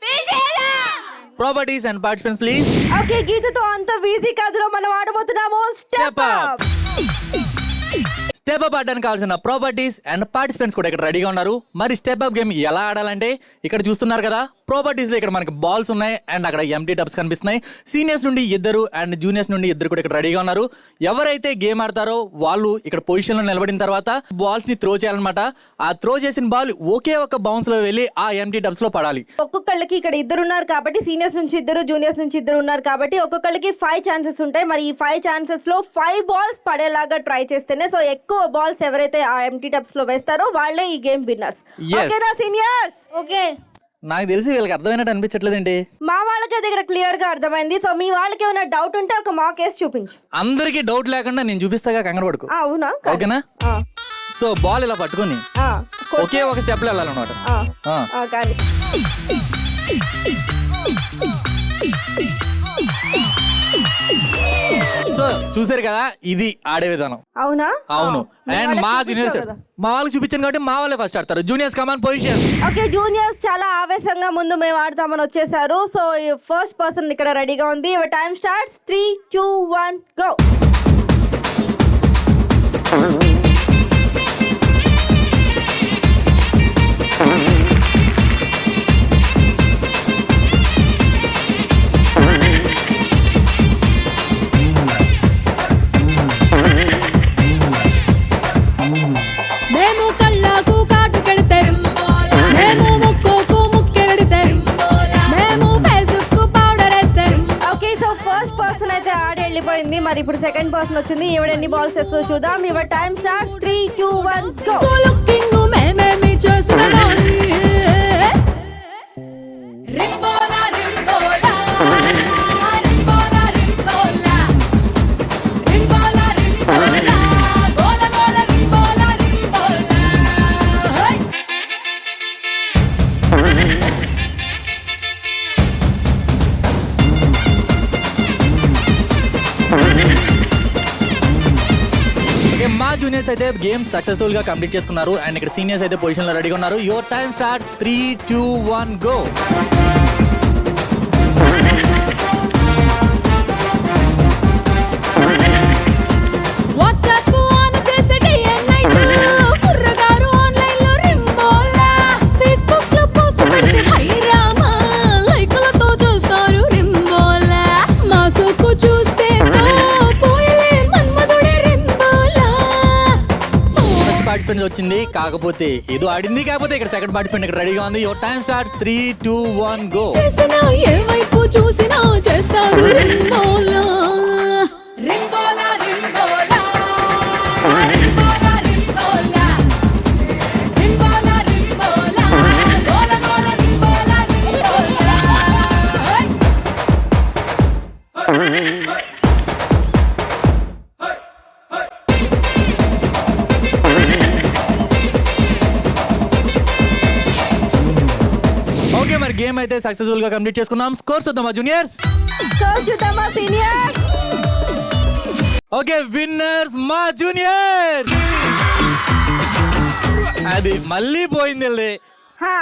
Properties and participants please. Okay గీతతో అంత ఈజీ కాదులో మనం ఆడబోతున్నాము స్టెప్ అప్. స్టెప్ అప్ ఆడడానికి కావాల్సిన ప్రాపర్టీస్ అండ్ పార్టిసిపెంట్స్ కూడా ఇక్కడ రెడీగా ఉన్నారు. మరి స్టెప్ అప్ గేమ్ ఎలా ఆడాలంటే ఇక్కడ చూస్తున్నారు కదా, ప్రాపర్టీస్ లో ఇక్కడ మనకి బాల్స్ ఉన్నాయి అండ్ అక్కడ ఎంటీ టబ్స్ కనిపిస్తున్నాయి. సీనియర్స్ నుండి ఇద్దరు అండ్ జూనియర్స్ నుండి ఇద్దరు కూడా ఇక్కడ రెడీగా ఉన్నారు. ఎవరైతే గేమ్ ఆడతారో వాళ్ళు ఇక్కడ పొజిషన్ లో నిలబడిన తర్వాత బాల్స్ ని త్రో చేయాలన్నమాట. ఆ త్రో చేసిన బాల్ ఒకే ఒక బౌన్స్ లో వెళ్ళి ఆ ఎంటీ టబ్స్ లో పడాలి. ఒక్కొక్కళ్ళకి ఇక్కడ ఇద్దరు ఉన్నారు కాబట్టి సీనియర్స్ నుంచి ఇద్దరు జూనియర్స్ నుంచి ఇద్దరు ఉన్నారు కాబట్టి ఒక్కొక్కళ్ళకి 5 ఛాన్సెస్ ఉంటాయి. మరి ఈ 5 ఛాన్సెస్ లో 5 బాల్స్ పడేలాగా ట్రై చేస్తేనే సో ఎక్కువ బాల్స్ ఎవరైతే ఆ ఎంటీ టబ్స్ లో వేస్తారో వాళ్ళే ఈ గేమ్ విన్నర్స్. Yes. ఓకేనా సీనియర్స్? ఓకే. నాకు తెలిసి వీళ్ళకి అర్థమైనట్టు అనిపించట్లేదండి. మా వాళ్ళకి అది ఇక్కడ క్లియర్ గా అర్థమైంది. సో మీ వాళ్ళకి ఏమైనా డౌట్ ఉంటే ఒక మాక్ వేసి చూపించు. అందరికి డౌట్ లేకుండా నేను చూపిస్తాగా, కంగారు పడుకో. అవునా? ఓకేనా? ఆ. సో బాల్ ఇలా పట్టుకుని ఆ. ఒకే ఒక స్టెప్ లో వెళ్ళాలన్నమాట. కానీ సో చూసారు కదా, ఇది ఆడే విధానం. అవునా? అవును. అండ్ మా జూనియర్స్ మా వాళ్ళకి చూపించాను కాబట్టి మా వాళ్ళే ఫస్ట్ ఆడతారు. జూనియర్స్ కమాన్ పొజిషన్స్. ఓకే, జూనియర్స్ చాలా ఆవేశంగా ముందు మేము ఆడతామని వచ్చేసారు. సో ఫస్ట్ పర్సన్ ఇక్కడ రెడీగా ఉంది. Your time starts. 3, 2, 1 గో. మేము కళ్ళకు కాటు పెడితే మేము ముక్కుకు ముక్కెరడితే మేము ఫేస్బుక్ పౌడర్ వేస్తే. ఓకే, సో ఫస్ట్ పర్సన్ అయితే ఆడి వెళ్ళిపోయింది. మరి ఇప్పుడు సెకండ్ పర్సన్ వచ్చింది. ఈవిడ ఎన్ని బాల్స్ వేస్తుందో చూద్దాం. Your time starts. 3, 2, 1 go. Looking మేమేమి చేసిన గానీ రింబోలా రింబోలా రింబోలా రింబోలా రింబోలా రింబోలా గోల గోల రింబోలా రింబోలా. మా జూనియర్స్ అయితే గేమ్ సక్సెస్ఫుల్ గా కంప్లీట్ చేసుకున్నారు అండ్ ఇక్కడ సీనియర్స్ అయితే పొజిషన్ లో రెడీగా ఉన్నారు. Your time starts. 3, 2, 1 go. WhatsApp on చేస్తే డే అండ్ నైట్ కుర్రగారు ఆన్లైన్ లో రింబోలా. ఫేస్బుక్ లో పోస్ట్ పెడితే హై రామా లైకులతో చూస్తారు రింబోలా. మా సోకు చూస్తే పోయలే మన్మధుడే రింబోలా. ఫస్ట్ పార్టిసిపెంట్ వచ్చింది, కాకపోతే ఏదో ఆడింది. కాకపోతే ఇక్కడ సెకండ్ పార్టిసిపెంట్ ఇక్కడ రెడీగా ఉంది. Your time starts. 3, 2, 1 గో. చేసినా ఏ వైపు చూసినా చేస్తారు రింబోలా. రింబోలా రింబోలా రింబోలా రింబోలా రింబోలా రింబోలా గోల గోల రింబోలా రింబోలా. ఓకే, మరి గేమ్ అయితే సక్సెస్ఫుల్ గా కంప్లీట్ చేసుకున్నాం. స్కోర్స్ చూద్దామా జూనియర్స్? సో చూద్దామా సీనియర్స్? ఓకే, విన్నర్స్ మా జూనియర్. అది మళ్ళీ పోయింది.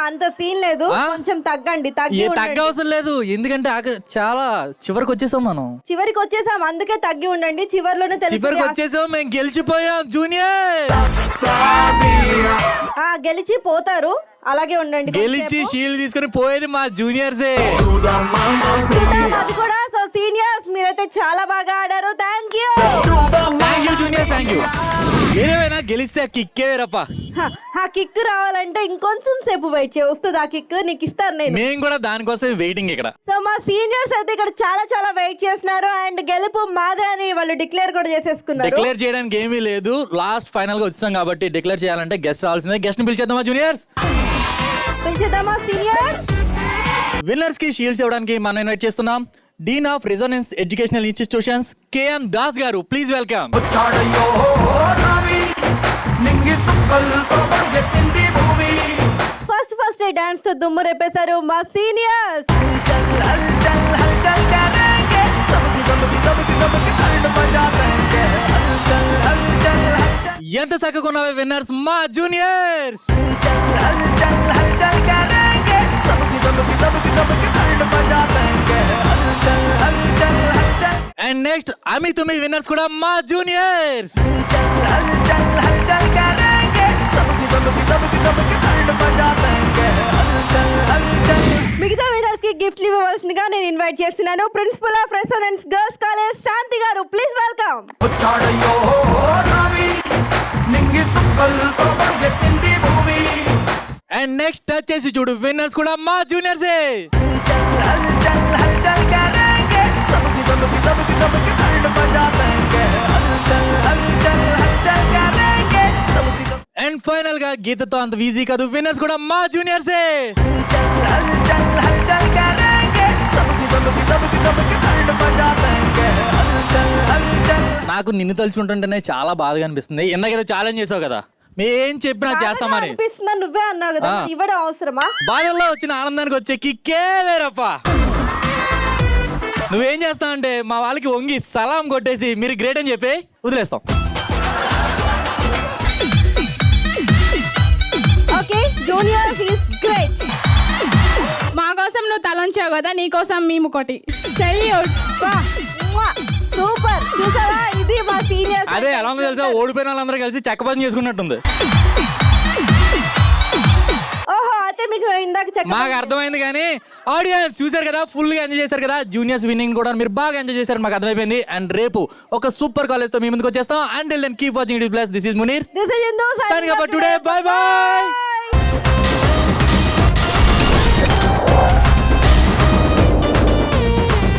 అంత సీన్ లేదు, కొంచెం తగ్గండి. తగ్గ అవసరం లేదు, ఎందుకంటే చాలా చివరికి వచ్చేసాం మనం. చివరికి వచ్చేసాం, అందుకే తగ్గి ఉండండి. చివరిలోనే చివరికి వచ్చేసాం, మేము గెలిచిపోయాం జూనియర్. గెలిచి పోతారు, అలాగే ఉండండి. గెలిచి షీల్డ్ తీసుకుని పోయేది మా జూనియర్సే. అది కూడా. సో సీనియర్స్ మీరైతే చాలా బాగా ఆడారు. Thank you juniors, thank you. ఏదేమైనా గెలిస్తే ఆ కిక్కే వేరప్ప. ఆ కిక్ రావాలంటే ఇంకొంచెం సేపు వెయిట్ చేయ, వస్తుంది ఆ కిక్, నీకు ఇస్తాను నేను. మేము కూడా దానికోసం వెయిటింగ్ ఇక్కడ. సో మా సీనియర్స్ అయితే ఇక్కడ చాలా చాలా వెయిట్ చేస్తున్నారు అండ్ గెలుపు మాదే అని వాళ్ళు డిక్లేర్ కూడా చేసేసుకున్నారు. డిక్లేర్ చేయడానికి ఏమీ లేదు, లాస్ట్ ఫైనల్ గా వచ్చాం కాబట్టి డిక్లేర్ చేయాలంటే గెస్ట్ రావాల్సిందే. గెస్ట్ ని పిలిచేద్దామా జూనియర్స్? పిలిచేద్దామా సీనియర్స్? విన్నర్స్ కి షీల్డ్స్ ఇవ్వడానికి మనం ఇన్వైట్ చేస్తున్నాం dean of resonance educational institutions KM Das గారు. Please welcome. ఫస్ట్ డాన్స్ తో దుమ్ము రేపేశారు మా సీనియర్స్. ఎంత చక్కగా ఉన్నావే విన్నర్స్ మా జూనియర్స్. అండ్ నెక్స్ట్ అమి తుమి విన్నర్స్ కూడా మా జూనియర్స్. మిగతా జూనియర్స్ కి గిఫ్ట్లు ఇవ్వవలసిందిగా నేను ఇన్వైట్ చేస్తున్నాను principal of residence girls college Shanti గారు. Please welcome. వచ్చాడయ్యో స్వామి నింగి సుక్కలతో పరిగెత్తింది భూమి. అండ్ నెక్స్ట్ టచ్ చేసి చూడు, విన్నర్స్ కూడా మా జూనియర్సే. అండ్ ఫైనల్ గా గీతతో అంత ఈజీ కాదు, విన్నర్స్ కూడా మా జూనియర్సే. నాకు నిన్ను తలుచుకుంటుంటేనే చాలా బాధగా అనిపిస్తుంది. ఇందాకేదో ఛాలెంజ్ చేసావు కదా, మేం చెప్పినా చేస్తామని. అనిపిస్తుందా? నువ్వే అన్నావు కదా, మరి ఇవ్వడం అవసరమా? బాధల్లో వచ్చిన ఆనందానికి వచ్చే కిక్కే వేరప్పా. నువ్వేం చేస్తావు అంటే మా వాళ్ళకి వంగి సలాం కొట్టేసి మీరు గ్రేట్ అని చెప్పి వదిలేస్తాం. Okay, juniors is great. మా కోసం నువ్వు తలంచావు కదా, నీ కోసం మేము కొట్టి సెల్యూట్. సూపర్. చూసావా, ఇది మా సీనియర్స్. అదే ఎలా ఉందో తెలుసా, ఓడిపోయిన వాళ్ళందరూ కలిసి చెక్క పని చేసుకున్నట్టుంది. ఓహో, అయితే మీకు ఇందాక మాకు అర్థమైంది, కానీ ఆడియన్స్ చూసారు కదా, ఫుల్ గా ఎంజాయ్ చేశారు కదా. జూనియర్స్ విన్నింగ్ కూడా మీరు బాగా ఎంజాయ్ చేశారు, మాకు అర్థమైపోయింది. అండ్ రేపు ఒక సూపర్ కాలేజ్ తో మీ ముందుకు వచ్చేస్తాం. And then keep watching it plus. This is Munir. This is Indu. Signing off for today. Bye bye.